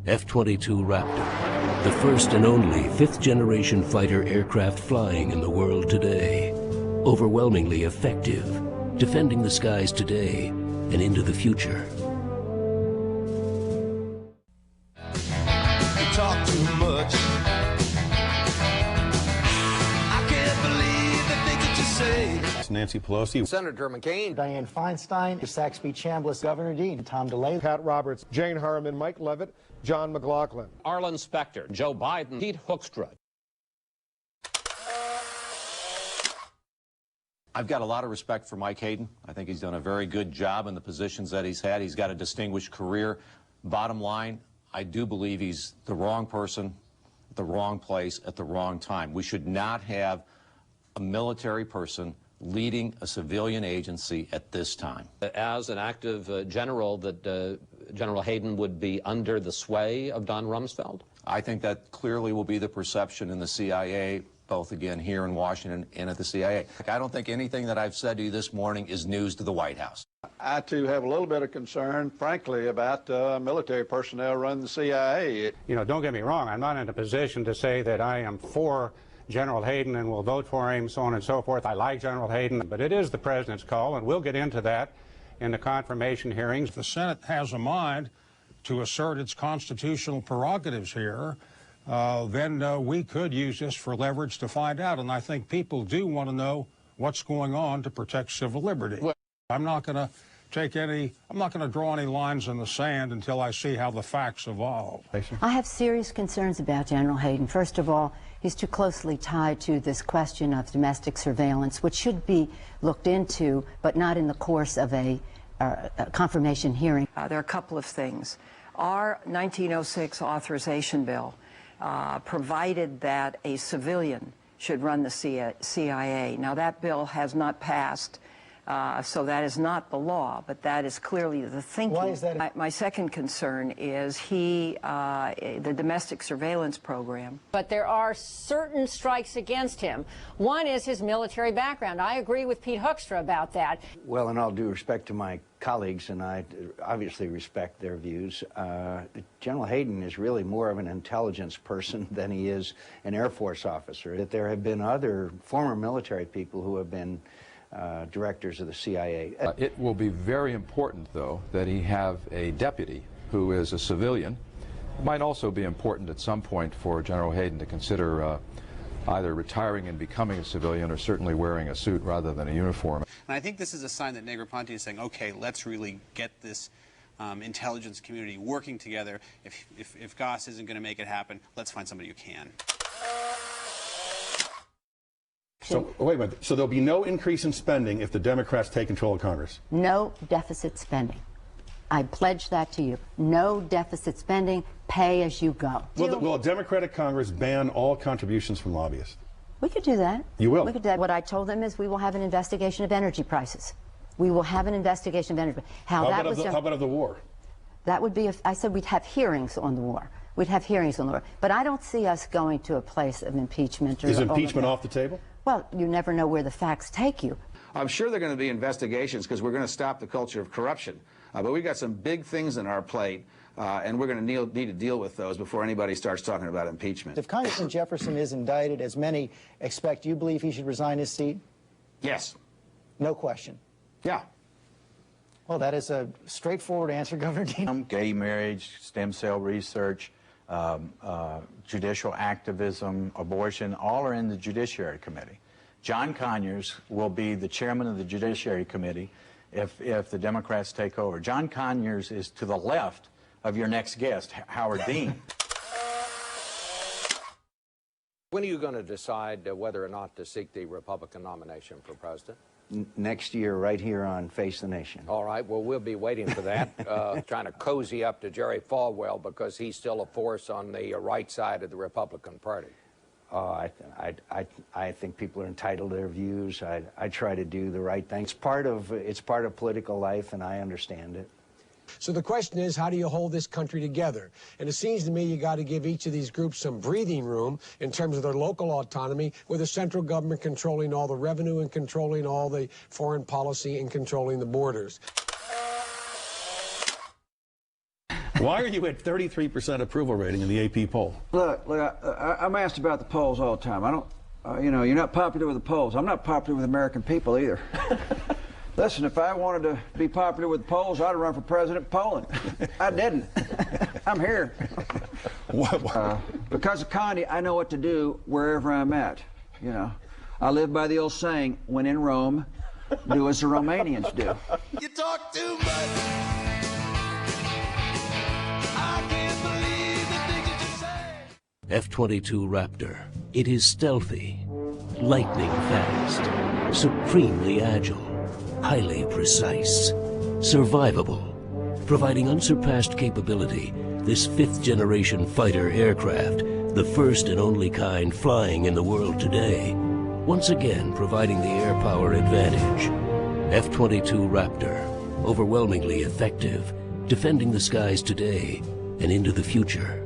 F-22 Raptor, the first and only fifth-generation fighter aircraft flying in the world today. Overwhelmingly effective, defending the skies today and into the future. You talk too much. I can't believe the things that you say. It's Nancy Pelosi, Senator McCain, Dianne Feinstein, Saxby, Chambliss, Governor Dean, Tom DeLay, Pat Roberts, Jane Harman, Mike Leavitt, John McLaughlin, Arlen Specter, Joe Biden, Pete Hoekstra. I've got a lot of respect for Mike Hayden. I think he's done a very good job in the positions that he's had. He's got a distinguished career. Bottom line, I do believe he's the wrong person at the wrong place at the wrong time. We should not have a military person leading a civilian agency at this time. As an active general, that General Hayden would be under the sway of Don Rumsfeld? I think that clearly will be the perception in the CIA, both again here in Washington and at the CIA. I don't think anything that I've said to you this morning is news to the White House. I, too, have a little bit of concern, frankly, about military personnel running the CIA. You know, don't get me wrong, I'm not in a position to say that I am for General Hayden and will vote for him, so on and so forth. I like General Hayden, but it is the President's call, and we'll get into that in the confirmation hearings. If the Senate has a mind to assert its constitutional prerogatives here, then we could use this for leverage to find out. And I think people do want to know what's going on to protect civil liberty. Well, I'm not going to draw any lines in the sand until I see how the facts evolve. I have serious concerns about General Hayden. First of all, he's too closely tied to this question of domestic surveillance, which should be looked into, but not in the course of a confirmation hearing. There are a couple of things. Our 1906 authorization bill provided that a civilian should run the CIA. Now, that bill has not passed, so that is not the law, but that is clearly the thinking. Why is that? My second concern is the domestic surveillance program. But there are certain strikes against him. One is his military background. I agree with Pete Hoekstra about that. Well, in all due respect to my colleagues, and I obviously respect their views, General Hayden is really more of an intelligence person than he is an Air Force officer. That there have been other former military people who have been directors of the CIA. It will be very important, though, that he have a deputy who is a civilian. It might also be important at some point for General Hayden to consider either retiring and becoming a civilian or certainly wearing a suit rather than a uniform. And I think this is a sign that Negroponte is saying, okay, let's really get this intelligence community working together. If Goss isn't going to make it happen, let's find somebody who can. So, wait a minute. So there'll be no increase in spending if the Democrats take control of Congress? No deficit spending. I pledge that to you. No deficit spending. Pay as you go. Will a Democratic Congress ban all contributions from lobbyists? We could do that. You will? We could do that. What I told them is we will have an investigation of energy prices. We will have an investigation of energy. How about of the war? That would be, I said we'd have hearings on the war. We'd have hearings on the war. But I don't see us going to a place of impeachment. Is impeachment off the table? Well, you never know where the facts take you. I'm sure there are going to be investigations because we're going to stop the culture of corruption. But we've got some big things on our plate, and we're going to need to deal with those before anybody starts talking about impeachment. If Congressman Jefferson is indicted, as many expect, you believe he should resign his seat? Yes. No question. Yeah. Well, that is a straightforward answer, Governor Dean. Gay marriage, stem cell research, judicial activism, abortion, all are in the Judiciary Committee. John Conyers will be the chairman of the Judiciary Committee if the Democrats take over. John Conyers is to the left of your next guest, Howard Dean. When are you going to decide whether or not to seek the Republican nomination for president? Next year, right here on Face the Nation. All right. Well, we'll be waiting for that, trying to cozy up to Jerry Falwell because he's still a force on the right side of the Republican Party. I think people are entitled to their views. I try to do the right thing. It's part of political life, and I understand it. So the question is, how do you hold this country together? And it seems to me you got to give each of these groups some breathing room in terms of their local autonomy, with the central government controlling all the revenue and controlling all the foreign policy and controlling the borders. Why are you at 33% approval rating in the AP poll? Look, I'm asked about the polls all the time. I don't, you know, you're not popular with the polls. I'm not popular with American people either. Listen, if I wanted to be popular with the polls, I'd run for president of Poland. I didn't. I'm here. Because of Connie, I know what to do wherever I'm at. You know, I live by the old saying, when in Rome, do as the Romanians do. You talk too much. I can't believe the things that you say. F-22 Raptor. It is stealthy, lightning fast, supremely agile, highly precise, survivable, providing unsurpassed capability. This fifth-generation fighter aircraft, the first and only kind flying in the world today, once again providing the air power advantage. F-22 Raptor, overwhelmingly effective, defending the skies today and into the future.